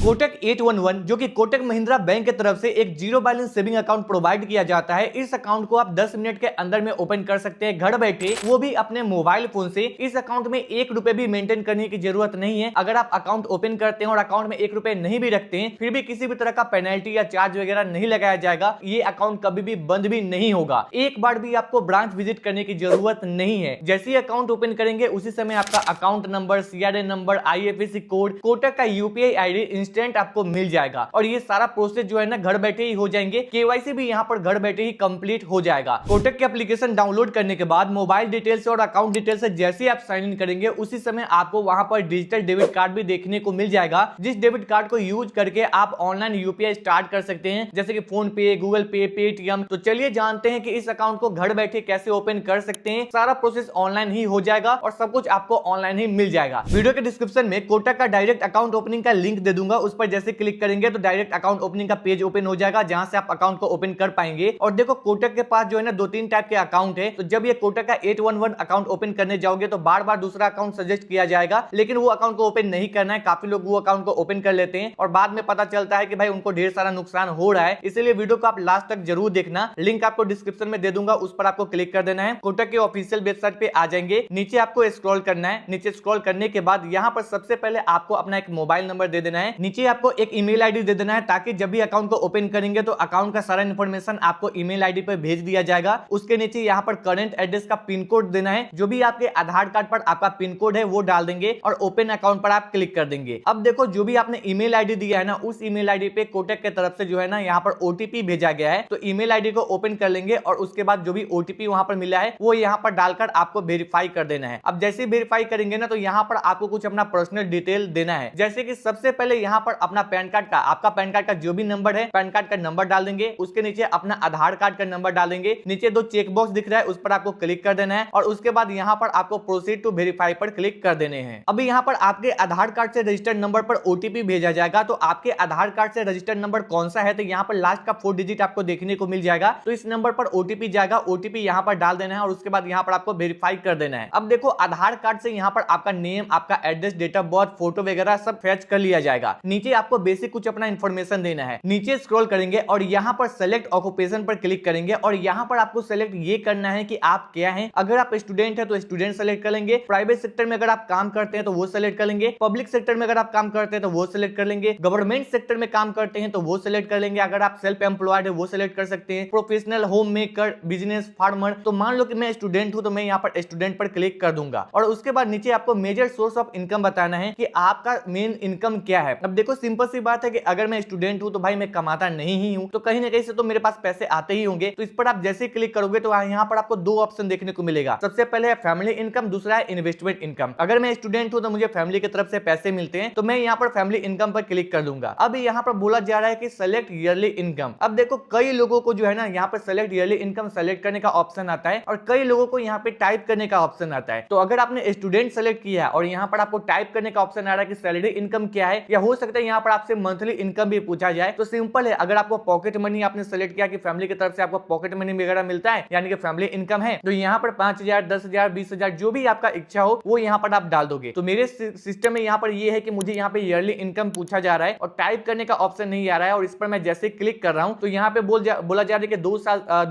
कोटक 811 जो कि कोटक महिंद्रा बैंक की तरफ से एक zero balance saving account provide किया जाता है। इस अकाउंट को आप 10 मिनट के अंदर में ओपन कर सकते हैं घर बैठे, वो भी अपने मोबाइल फोन से। इस अकाउंट में 1 रुपए भी मेंटेन करने की जरूरत नहीं है। अगर आप अकाउंट ओपन करते हैं और अकाउंट में 1 रुपए नहीं भी रखते हैं, फिर भी किसी भी तरह का पेनल्टी या चार्ज वगैरह नहीं लगाया जाएगा। ये अकाउंट कभी भी बंद भी नहीं होगा। एक बार भी आपको ब्रांच विजिट करने की जरूरत नहीं है। जैसे ही अकाउंट ओपन करेंगे उसी समय आपका account number, CRN number, IFSC code, Kotak का UPI ID इंस्टेंट आपको मिल जाएगा और ये सारा प्रोसेस जो है ना घर बैठे ही हो जाएंगे। KYC भी यहाँ पर घर बैठे ही कंप्लीट हो जाएगा। कोटक के एप्लीकेशन डाउनलोड करने के बाद मोबाइल डिटेल से और अकाउंट डिटेल से जैसे आप साइन इन करेंगे उसी समय आपको वहां पर डिजिटल डेबिट कार्ड भी देखने को मिल जाएगा, जिस डेबिट कार्ड को यूज करके आप ऑनलाइन UPI स्टार्ट कर सकते हैं, जैसे कि फोन पे, गूगल पे, पेटीएम। तो चलिए जानते हैं कि इस अकाउंट को घर बैठे कैसे ओपन कर सकते हैं। सारा प्रोसेस ऑनलाइन ही हो जाएगा और सब कुछ आपको ऑनलाइन ही मिल जाएगा। वीडियो के डिस्क्रिप्शन में कोटक का डायरेक्ट अकाउंट ओपनिंग का लिंक दे दूंगा, उस पर जैसे क्लिक करेंगे तो डायरेक्ट अकाउंट ओपनिंग का पेज ओपन हो जाएगा, जहां से आप अकाउंट को ओपन कर पाएंगे। और देखो कोटक के पास जो है ना 2-3 टाइप के अकाउंट है, तो जब ये कोटक का 811 अकाउंट ओपन करने जाओगे तो बार बार दूसरा अकाउंट सजेस्ट किया जाएगा, लेकिन वो अकाउंट को ओपन नहीं करना है। काफी लोग वो अकाउंट को ओपन कर लेते हैं और बाद में पता चलता है कि भाई उनको ढेर सारा नुकसान हो रहा है। इसलिए वीडियो को आप लास्ट तक जरूर देखना, लिंक आपको डिस्क्रिप्शन में दे दूंगा, उस पर आपको क्लिक कर देना है। कोटक के ऑफिशियल वेबसाइट पे आ जाएंगे, नीचे आपको स्क्रॉल करना है। नीचे स्क्रॉल करने के बाद यहाँ पर सबसे पहले आपको अपना एक मोबाइल नंबर दे देना है, नीचे आपको एक ईमेल आईडी दे देना है, ताकि जब भी अकाउंट को ओपन करेंगे तो अकाउंट का सारा इंफॉर्मेशन आपको ईमेल आईडी पर भेज दिया जाएगा। उसके नीचे यहाँ पर करंट एड्रेस का पिन कोड देना है, जो भी आपके आधार कार्ड पर आपका पिन कोड है वो डाल देंगे और ओपन अकाउंट पर आप क्लिक कर देंगे। अब देखो जो भी आपने ईमेल आईडी दिया है ना, उस ईमेल आईडी पे कोटक के तरफ से जो है ना यहाँ पर OTP भेजा गया है। तो ईमेल आईडी को ओपन कर लेंगे और उसके बाद जो भी OTP वहां पर मिला है वो यहाँ पर डालकर आपको वेरीफाई कर देना है। अब जैसे वेरीफाई करेंगे ना तो यहाँ पर आपको कुछ अपना पर्सनल डिटेल देना है, जैसे कि सबसे पहले यहाँ पर अपना पैन कार्ड का, आपका पैन कार्ड का जो भी नंबर है, पैन कार्ड का नंबर डाल देंगे। उसके नीचे अपना आधार कार्ड का नंबर डालेंगे। नीचे 2 चेक बॉक्स दिख रहा है, उस पर आपको क्लिक कर देना है और उसके बाद यहाँ पर आपको प्रोसीड टू वेरीफाई पर क्लिक कर देने हैं। अभी यहाँ पर आपके आधार कार्ड से रजिस्टर्ड नंबर पर OTP भेजा जाएगा। तो आपके आधार कार्ड से रजिस्टर्ड नंबर कौन सा है, तो यहाँ पर लास्ट का 4 डिजिट आपको देखने को मिल जाएगा। तो इस नंबर पर OTP जाएगा, OTP यहाँ पर डाल देना है और उसके बाद यहाँ पर आपको वेरीफाई कर देना है। अब देखो आधार कार्ड से यहाँ पर आपका नेम, आपका address, date of birth, photo वगैरह सब फैच कर लिया जाएगा। नीचे आपको बेसिक कुछ अपना इंफॉर्मेशन देना है। नीचे स्क्रॉल करेंगे और यहाँ पर सेलेक्ट ऑक्यूपेशन पर क्लिक करेंगे और यहाँ पर आपको सेलेक्ट ये करना है कि आप क्या हैं। अगर आप स्टूडेंट है तो स्टूडेंट सेलेक्ट कर लेंगे, प्राइवेट सेक्टर में अगर आप काम करते हैं तो वो सेलेक्ट कर लेंगे, पब्लिक सेक्टर में अगर आप काम करते हैं तो वो सेलेक्ट कर लेंगे, गवर्नमेंट सेक्टर में काम करते हैं तो वो सेलेक्ट कर लेंगे, अगर आप सेल्फ एम्प्लॉयड है वो सेलेक्ट कर सकते हैं, professional, home maker, business, farmer. तो मान लो कि मैं स्टूडेंट हूं तो मैं यहाँ पर स्टूडेंट पर क्लिक कर दूंगा और उसके बाद नीचे आपको मेजर सोर्स ऑफ इनकम बताना है कि आपका मेन इनकम क्या है। अब देखो सिंपल सी बात है कि अगर मैं स्टूडेंट हूं तो भाई मैं कमाता नहीं ही हूं, तो कहीं ना कहीं से तो मेरे पास पैसे आते ही होंगे। तो इस पर आप जैसे क्लिक करोगे तो यहाँ पर आपको 2 ऑप्शन देखने को मिलेगा। सबसे पहले है फैमिली इनकम, दूसरा है इन्वेस्टमेंट इनकम। अगर मैं स्टूडेंट हूं तो मुझे फैमिली की तरफ से पैसे मिलते हैं, तो मैं यहाँ पर फैमिली इनकम पर क्लिक कर दूंगा। अब यहाँ पर बोला जा रहा है कि सेलेक्ट ईयरली इनकम। अब देखो कई लोगों को जो है ना यहाँ पर सेलेक्ट ईयरली इनकम सेलेक्ट करने का ऑप्शन आता है और कई लोगों को यहाँ पे टाइप करने का ऑप्शन आता है। तो अगर आपने स्टूडेंट सेलेक्ट किया है और यहाँ पर आपको टाइप करने का ऑप्शन आ रहा है कि सैलरी इनकम क्या है, या हो सकता है यहाँ पर आपसे मंथली इनकम भी पूछा जाए, तो सिंपल है। अगर आपको पॉकेट मनी आपने सेलेक्ट किया कि फैमिली की तरफ से आपको पॉकेट मनी वगैरह मिलता है, यानी कि फैमिली इनकम है, तो यहाँ पर 5,000, 10,000, 20,000 जो भी आपका इच्छा हो वो यहाँ पर आप डाल दोगे। तो मेरे सिस्टम में यहाँ पर ये है कि मुझे यहाँ पे ईयरली इनकम पूछा जा रहा है और टाइप करने का ऑप्शन नहीं आ रहा है, और इस पर मैं जैसे क्लिक कर रहा हूँ तो यहाँ पे बोला जा रहा है कि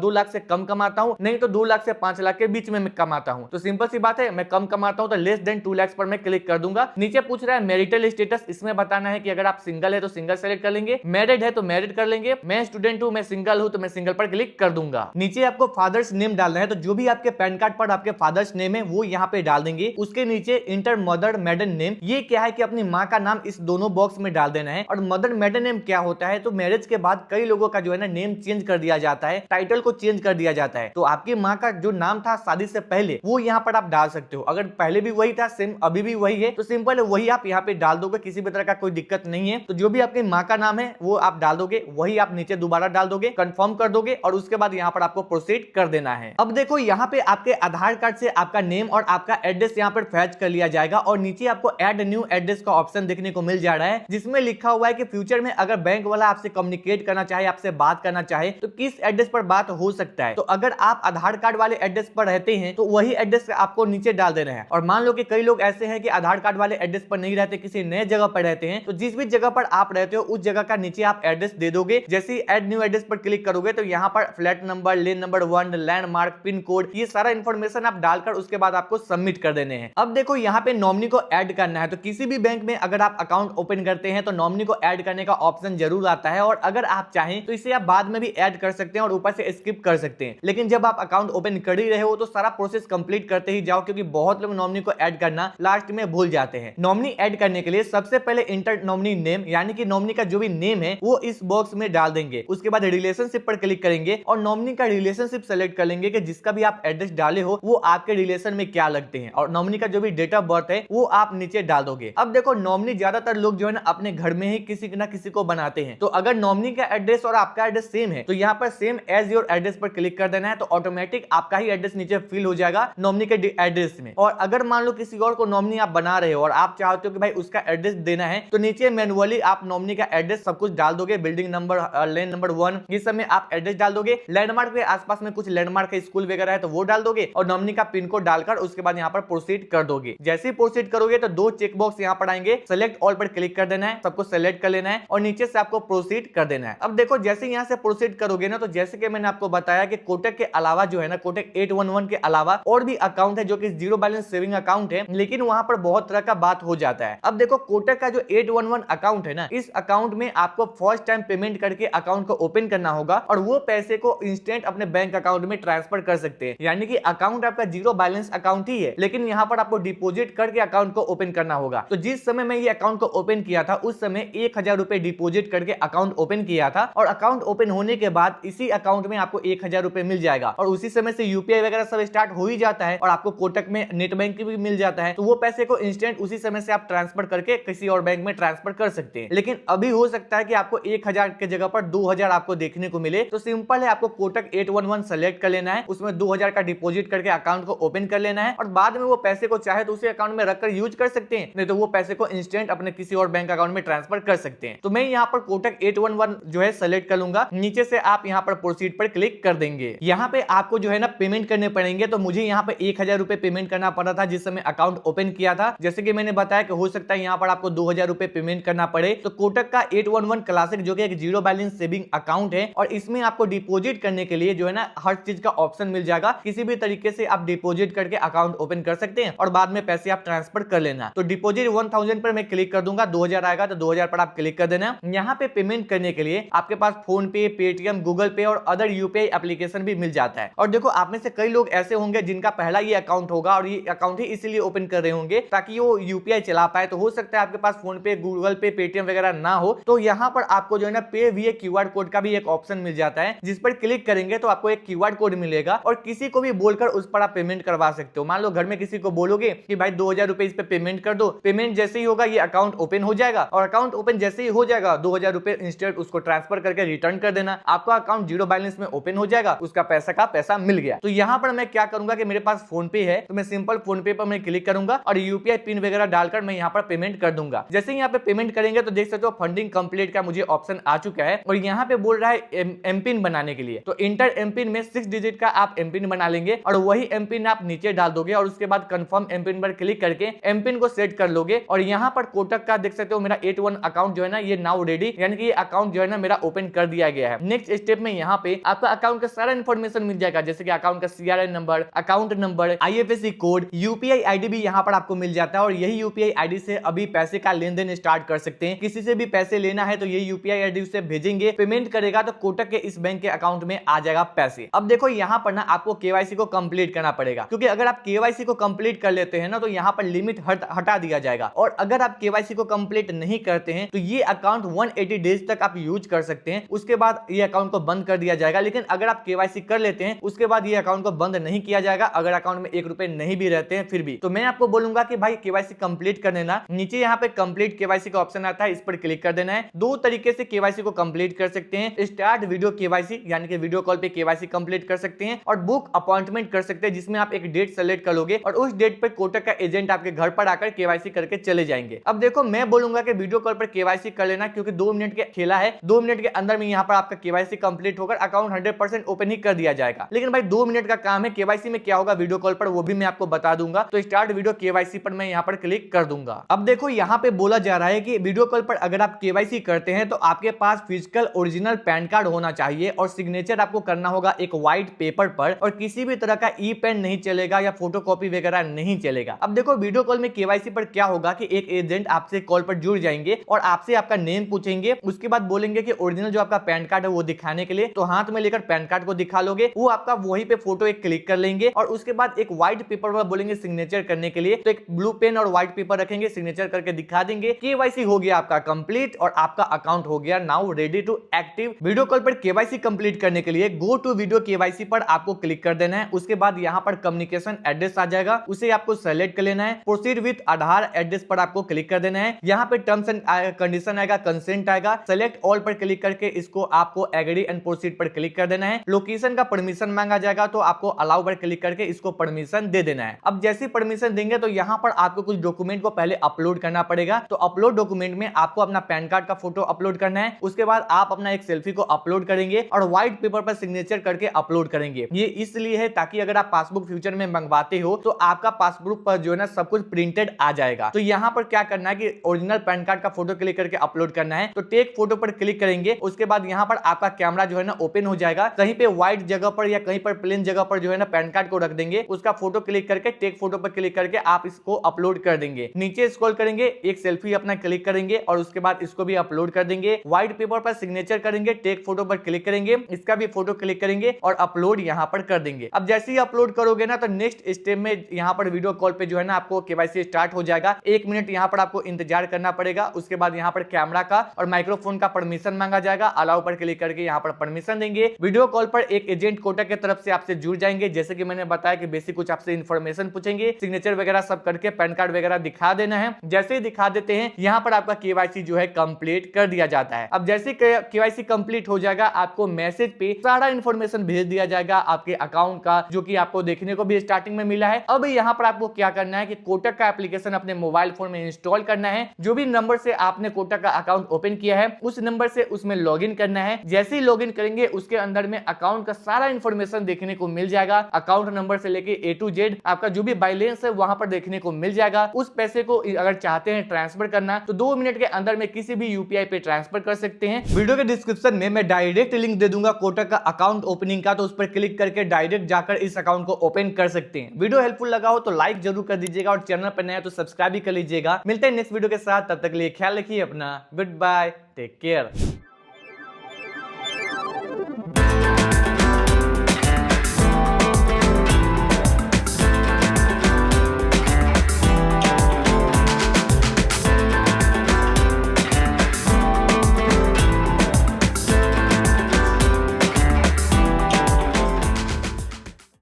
2 लाख से कम कमाता हूँ, नहीं तो 2 लाख से 5 लाख के बीच में मैं कमाता हूँ। तो सिंपल सी बात है, मैं कम कमाता हूँ तो लेस देन 2 लाख पर मैं क्लिक कर दूंगा। नीचे पूछ रहा है मैरिटल स्टेटस, इसमें बताना है कि अगर आप सिंगल है तो सिंगल सेलेक्ट कर लेंगे, मैरिड है तो मैरिड कर लेंगे, मैं स्टूडेंट हूँ, मैं सिंगल हूँ तो मैं सिंगल पर क्लिक कर दूंगा। नीचे आपको फादर्स नेम डालना है, तो जो भी आपके पैन कार्ड पर आपके फादर्स नेम है वो यहाँ पे डाल देंगे। उसके नीचे इंटर मदर मेडन नेम, ये क्या है कि अपनी माँ का नाम इस दोनों बॉक्स में डाल देना है। और मदर मेडन नेम क्या होता है, तो मैरिज के बाद कई लोगों का जो है ना नेम चेंज कर दिया जाता है, टाइटल को चेंज कर दिया जाता है। तो आपकी माँ का जो नाम था शादी से पहले वो यहाँ पर आप डाल सकते हो। अगर पहले भी वही था, सेम अभी भी वही है, तो सिंपल है वही आप यहाँ पे डाल दोगे, किसी भी तरह का कोई दिक्कत नहीं है। तो जो भी आपकी माँ का नाम है वो आप डाल दोगे, वही आप नीचे दोबारा डाल दोगे, कंफर्म कर दोगे और उसके बाद यहाँ पर आपको प्रोसीड कर देना है। अब देखो यहाँ पे आपके आधार कार्ड से आपका नेम और आपका एड्रेस यहाँ पर फैच कर लिया जाएगा और नीचे आपको ऐड न्यू एड्रेस का ऑप्शन देखने को मिल जा रहा है, जिसमें लिखा हुआ है कि फ्यूचर में अगर बैंक वाला आपसे कम्युनिकेट करना चाहे, आपसे बात करना चाहे तो किस एड्रेस पर बात हो सकता है। तो अगर आप आधार कार्ड वाले एड्रेस पर रहते हैं तो वही एड्रेस आपको नीचे डाल देना है। और मान लो कि कई लोग ऐसे हैं कि आधार कार्ड वाले एड्रेस पर नहीं रहते, किसी नए जगह पर रहते हैं, तो जिस भी जगह पर आप रहते हो उस जगह का नीचे आप एड्रेस दे दोगे। जैसे ही ऐड न्यू एड्रेस पर क्लिक करोगे तो यहाँ पर flat number, lane number 1, landmark, pin code, ये सारा इंफॉर्मेशन आप डालकर उसके बाद आपको सबमिट कर देने हैं। अब देखो यहाँ पे नॉमिनी को ऐड करना है, तो किसी भी बैंक में अगर आप अकाउंट ओपन करते हैं तो नॉमिनी को ऐड करने का ऑप्शन जरूर आता है, और अगर आप चाहें तो इसे आप बाद में भी ऐड कर सकते हैं और ऊपर से स्किप कर सकते हैं। लेकिन जब आप अकाउंट ओपन कर ही रहे हो तो सारा प्रोसेस कंप्लीट करते ही जाओ, क्योंकि बहुत लोग नॉमिनी को ऐड करना लास्ट में भूल जाते हैं। नॉमिनी ऐड करने के लिए सबसे पहले इंटर नॉमिनी नेम, यानी कि नॉमिनी का जो भी नेम है वो इस बॉक्स में डाल देंगे। उसके बाद रिलेशनशिप पर क्लिक करेंगे और नॉमिनी का रिलेशनशिप सेलेक्ट कर लेंगे कि जिसका भी आप एड्रेस डाले हो वो आपके रिलेशन में क्या लगते हैं, और नॉमिनी का जो भी डेट ऑफ बर्थ है वो आप नीचे डाल दोगे। अब देखो नॉमिनी ज्यादातर लोग जो है ना अपने घर में ही किसी ना किसी को बनाते हैं, तो अगर नॉमिनी का एड्रेस और आपका एड्रेस सेम है तो यहाँ पर सेम एज योर एड्रेस पर क्लिक कर देना है, तो ऑटोमेटिक आपका ही एड्रेस नीचे फिल हो जाएगा नॉमिनी के एड्रेस में। और अगर मान लो किसी और को नॉमिनी आप बना रहे हो और आप चाहते हो कि भाई उसका एड्रेस देना है, तो नीचे मैनुअली आप नॉमिनी का एड्रेस सब कुछ डाल दोगे, बिल्डिंग नंबर, लेन नंबर 1, ये सब में आप एड्रेस डाल दोगे। लैंडमार्क के आसपास में कुछ लैंडमार्क का स्कूल वगैरह है तो वो डाल दोगे, और नॉमिनी का पिन कोड डालकर उसके बाद यहाँ पर प्रोसीड कर दोगे। जैसे ही प्रोसीड करोगे तो 2 चेक बॉक्स यहाँ पर आएंगे, सेलेक्ट ऑल पर क्लिक कर देना है, सबको सेलेक्ट कर लेना है और नीचे से आपको प्रोसीड कर देना है। अब देखो जैसे यहाँ से प्रोसीड करोगे ना, तो जैसे कि मैंने आपको बताया कि कोटक के अलावा जो है ना, कोटक 811 के अलावा और भी अकाउंट है जो कि जीरो बैलेंस सेविंग अकाउंट है, लेकिन वहां पर बहुत तरह का बात हो जाता है। अब देखो कोटक का जो 811 अकाउंट है ना, इस अकाउंट में आपको फर्स्ट टाइम पेमेंट करके अकाउंट को ओपन करना होगा और वो पैसे को इंस्टेंट अपने बैंक अकाउंट में ट्रांसफर कर सकते हैं। यानी कि अकाउंट आपका जीरो बैलेंस अकाउंट ही है, लेकिन यहाँ पर आपको डिपोजिट करके अकाउंट को ओपन करना होगा। तो जिस समय मैं ये अकाउंट को ओपन किया था उस समय 1000 रुपए डिपोजिट करके अकाउंट ओपन किया था, और अकाउंट ओपन होने के बाद इसी अकाउंट में आपको 1000 रुपए मिल जाएगा, और उसी समय से यूपीआई वगैरह सब स्टार्ट हो ही जाता है और आपको कोटक में नेट बैंकिंग भी मिल जाता है। तो वो पैसे को इंस्टेंट उसी समय से आप ट्रांसफर करके किसी और बैंक में ट्रांसफर कर सकते हैं। लेकिन अभी हो सकता है कि आपको 1000 के जगह पर 2000 आपको देखने को मिले, तो सिंपल है, आपको कोटक 811 सेलेक्ट कर लेना है, उसमें 2000 का डिपोजिट करके अकाउंट को ओपन कर लेना है, और बाद में वो पैसे को चाहे तो उसी अकाउंट में रखकर यूज कर सकते हैं, नहीं तो वो पैसे को इंस्टेंट अपने किसी और बैंक अकाउंट में ट्रांसफर कर सकते हैं। तो मैं यहाँ पर कोटक 811 जो है सेलेक्ट कर लूंगा, नीचे से आप यहाँ पर प्रोसीड पर क्लिक कर देंगे। यहाँ पे आपको जो है ना पेमेंट करने पड़ेंगे, तो मुझे यहाँ पे 1000 रुपए पेमेंट करना पड़ा था जिस समय अकाउंट ओपन किया था। जैसे कि मैंने बताया कि हो सकता है यहाँ पर आपको 2000 रुपए पेमेंट करना पड़े। तो कोटक का 811 क्लासिक जो कि एक जीरो बैलेंस सेविंग अकाउंट है, और इसमें आपको डिपोजिट करने के लिए जो है ना हर चीज का ऑप्शन मिल जाएगा। किसी भी तरीके से आप डिपोजिट करके अकाउंट ओपन कर सकते हैं और बाद में पैसे आप ट्रांसफर कर लेना। तो डिपोजिट 1000 पर मैं क्लिक कर दूंगा, 2000 आएगा तो 2000 पर आप क्लिक कर देना। यहाँ पे पेमेंट करने के लिए आपके पास फोन पे, पेटीएम, गूगल पे और अदर यूपीआई एप्लीकेशन भी मिल जाता है। और देखो आप में से कई लोग ऐसे होंगे जिनका पहला ये अकाउंट होगा और ये अकाउंट ही इसीलिए ओपन कर रहे होंगे ताकि वो यूपीआई चला पाए। तो हो सकता है आपके पास फोन पे, गूगल पे, पेटीएम वगैरह ना हो, तो यहाँ पर आपको जो है ना पे वीए क्यूआर कोड का भी एक ऑप्शन मिल जाता है, जिस पर क्लिक करेंगे तो आपको एक क्यूआर कोड मिलेगा और किसी को भी बोलकर उस पर आप पेमेंट करवा सकते हो। मान लो घर में किसी को बोलोगे कि भाई 2000 रुपए इस पे पेमेंट कर दो, पेमेंट जैसे ही होगा ये अकाउंट ओपन हो जाएगा, और अकाउंट ओपन जैसे ही हो जाएगा 2000 रुपए इंस्टेंट उसको ट्रांसफर करके रिटर्न कर देना, आपका अकाउंट जीरो बैलेंस में ओपन हो जाएगा, उसका पैसा का पैसा मिल गया। तो यहाँ पर मैं क्या करूंगा कि मेरे पास फोन पे है, तो मैं सिंपल फोन पे पर मैं क्लिक करूंगा और यूपीआई पिन वगैरह डालकर मैं यहाँ पर पेमेंट कर दूंगा। जैसे ही यहाँ पे पेमेंट करेंगे तो देख सकते हो फंडिंग कंप्लीट का मुझे ऑप्शन आ चुका है, और यहाँ पे बोल रहा है एम पिन बनाने के लिए। तो इंटर एम पिन में 6 डिजिट का आप एम पिन बना लेंगे और वही एम पिन आप नीचे डाल दोगे, और उसके बाद कंफर्म एम पिन पर क्लिक करके एम पिन को सेट कर लोगे। और यहाँ पर कोटक का देख सकते हो मेरा 81 अकाउंट जो है ना ये नाउ रेडी, यानी कि ये अकाउंट जो है ना मेरा ओपन कर दिया गया है। नेक्स्ट स्टेप में यहाँ पे आपका अकाउंट का सारा इन्फॉर्मेशन मिल जाएगा, जैसे कि अकाउंट का CRN number, account number, IFSC code, UPI ID भी यहाँ पर आपको मिल जाता है, और यही यूपीआई आईडी से अभी पैसे का लेन देन स्टार्ट कर सकते हैं। किसी से भी पैसे लेना है तो ये यूपीआई आईडी उसे भेजेंगे, पेमेंट करेगा तो कोटक के इस बैंक के अकाउंट में आ जाएगा पैसे। अब देखो यहाँ पर ना आपको केवाईसी को कंप्लीट करना पड़ेगा, क्योंकि अगर आप केवाईसी को कंप्लीट कर लेते हैं ना तो यहाँ पर लिमिट हटा दिया जाएगा, और अगर आप केवाईसी को कंप्लीट नहीं करते हैं तो ये अकाउंट 180 डेज तक आप यूज कर सकते हैं, उसके बाद ये अकाउंट को बंद कर दिया जाएगा। लेकिन अगर आप केवाईसी कर लेते हैं उसके बाद ये अकाउंट को बंद नहीं किया जाएगा, अगर अकाउंट में 1 रुपए नहीं भी रहते हैं फिर भी। तो मैं आपको बोलूंगा कि भाई केवाईसी कंप्लीट कर लेना। नीचे यहाँ पे कंप्लीट केवाईसी का ऑप्शन आता है, इस पर क्लिक कर देना है। 2 तरीके से केवाईसी को कंप्लीट कर सकते हैं, स्टार्ट वीडियो केवाईसी यानी कि वीडियो कॉल पे केवाईसी कंप्लीट कर सकते हैं, और बुक अपॉइंटमेंट कर सकते हैं जिसमें आप एक डेट सेलेक्ट कर लोगे और उस डेट पे कोटक का एजेंट आपके घर पर आकर केवाईसी करके चले जाएंगे। अब देखो मैं बोलूंगा कि वीडियो कॉल पर केवाईसी कर लेना, क्योंकि 2 मिनट के खेला है, 2 मिनट के अंदर में यहाँ पर आपका केवाईसी कंप्लीट होकर अकाउंट 100% ओपन ही कर दिया जाएगा। लेकिन भाई 2 मिनट का काम है, केवाईसी में क्या होगा वीडियो कॉल पर वो भी मैं आपको बता दूंगा। तो स्टार्ट वीडियो केवाईसी पर मैं यहाँ पर क्लिक कर दूंगा। अब देखो यहाँ पे बोला जा रहा है है कि वीडियो कॉल पर अगर आप केवाईसी करते हैं तो आपके पास फिजिकल ओरिजिनल पैन कार्ड होना चाहिए और सिग्नेचर आपको करना होगा एक व्हाइट पेपर पर, और किसी भी तरह का ई पेन नहीं चलेगा या फोटोकॉपी वगैरह नहीं चलेगा। अब देखो वीडियो कॉल में केवाईसी पर क्या होगा कि एक एजेंट आपसे कॉल पर जुड़ जाएंगे और आपसे आपका नेम पूछेंगे, उसके बाद बोलेंगे कि ओरिजिनल जो आपका पैन कार्ड है वो दिखाने के लिए, तो हाथ में लेकर पैन कार्ड को दिखा लोगे, वो आपका वहीं पे फोटो एक क्लिक कर लेंगे और उसके बाद एक व्हाइट पेपर पर बोलेंगे सिग्नेचर करने के लिए, तो एक ब्लू पेन और व्हाइट पेपर रखेंगे, सिग्नेचर करके दिखा देंगे, केवाईसी हो गया आपका कंप्लीट और आपका अकाउंट हो गया now ready to active. Video call पर केवाईसी कंप्लीट करने के लिए गो टू वीडियो केवाईसी पर आपको क्लिक कर देना है। उसके बाद यहां पर कम्युनिकेशन एड्रेस आ जाएगा, उसे आपको सेलेक्ट कर लेना है। प्रोसीड विद आधार एड्रेस पर आपको क्लिक कर देना है। यहां पे टर्म्स एंड कंडीशन आएगा, कंसेंट आएगा, सेलेक्ट ऑल पर क्लिक करके इसको आपको एग्री एंड प्रोसीड पर क्लिक कर देना है। लोकेशन का परमिशन मांगा जाएगा तो आपको अलाउ पर क्लिक करके इसको परमिशन दे देना है। अब जैसे परमिशन देंगे तो यहां पर आपको कुछ डॉक्यूमेंट को पहले अपलोड करना पड़ेगा, तो अपलोड डॉक्यूमेंट में आपको अपना पैन कार्ड का फोटो अपलोड करना है। उसके बाद आप अपना एक सेल्फी को अपलोड करेंगे और व्हाइट पेपर पर सिग्नेचर करके अपलोड करेंगे। ये इसलिए है ताकि अगर आप पासबुक फ्यूचर में मंगवाते हो तो आपका पासबुक पर जो है ना सब कुछ प्रिंटेड आ जाएगा। तो यहां पर क्या करना है कि ओरिजिनल पैन कार्ड का फोटो क्लिक करके अपलोड करना है, तो टेक फोटो पर क्लिक करेंगे। उसके बाद यहां पर आपका कैमरा जो है ना ओपन हो जाएगा, कहीं पे व्हाइट जगह पर या कहीं पर प्लेन जगह पर जो है ना पैन कार्ड को रख देंगे, उसका फोटो क्लिक करके टेक फोटो पर क्लिक करके आप इसको अपलोड कर देंगे। नीचे स्क्रॉल करेंगे, एक सेल्फी अपना क्लिक करेंगे और उसके बाद इसको भी अपलोड कर देंगे। व्हाइट पेपर पर सिग्नेचर करेंगे, टेक फोटो पर क्लिक करेंगे, इसका भी फोटो क्लिक करेंगे और अपलोड यहां पर कर देंगे। अब जैसे ही अपलोड करोगे ना तो नेक्स्ट स्टेप में यहां पर वीडियो कॉल पे जो है ना आपको केवाईसी स्टार्ट हो जाएगा। 1 मिनट यहां पर आपको इंतजार करना पड़ेगा। उसके बाद यहां पर कैमरा का और माइक्रोफोन का परमिशन मांगा जाएगा, अलाउ पर क्लिक करके यहां पर परमिशन देंगे। वीडियो कॉल पर एक एजेंट कोटक की तरफ से आपसे जुड़ जाएंगे, जैसे कि मैंने बताया कि बेसिक कुछ आपसे इंफॉर्मेशन पूछेंगे, सिग्नेचर वगैरह सब करके पैन कार्ड वगैरह दिखा देना है। जैसे ही दिखा देते हैं यहां पर आपका केवाईसी जो है कंप्लीट कर दिया जाता है। अब जैसे केवाईसी कंप्लीट हो जाएगा आपको मैसेज पे सारा इंफॉर्मेशन भेज दिया जाएगा आपके अकाउंट का, जो कि आपको देखने को भी स्टार्टिंग में मिला है। अब यहां पर आपको क्या करना है कि कोटक का एप्लीकेशन अपने मोबाइल फोन में इंस्टॉल करना है। जो भी नंबर से आपने कोटक का अकाउंट ओपन किया है उस नंबर से उसमें लॉगिन करना है। जैसे ही लॉगिन करेंगे उसके अंदर में अकाउंट का सारा इंफॉर्मेशन देखने को मिल जाएगा। अकाउंट नंबर से लेके A to Z आपका जो भी बैलेंस है वहां पर देखने को मिल जाएगा। उस पैसे को अगर चाहते हैं ट्रांसफर करना तो 2 मिनट के अंदर में किसी भी यूपीआई पे ट्रांसफर कर सकते हैं। वीडियो के डिस्क्रिप्शन में मैं डायरेक्ट लिंक दे दूंगा कोटक का अकाउंट ओपनिंग का, तो उस पर क्लिक करके डायरेक्ट जाकर इस अकाउंट को ओपन कर सकते हैं। वीडियो हेल्पफुल लगा हो तो लाइक जरूर कर दीजिएगा और चैनल पर नया तो सब्सक्राइब भी कर लीजिएगा। मिलते हैं नेक्स्ट वीडियो के साथ, तब तक के लिए ख्याल रखिए अपना। Good bye, take care.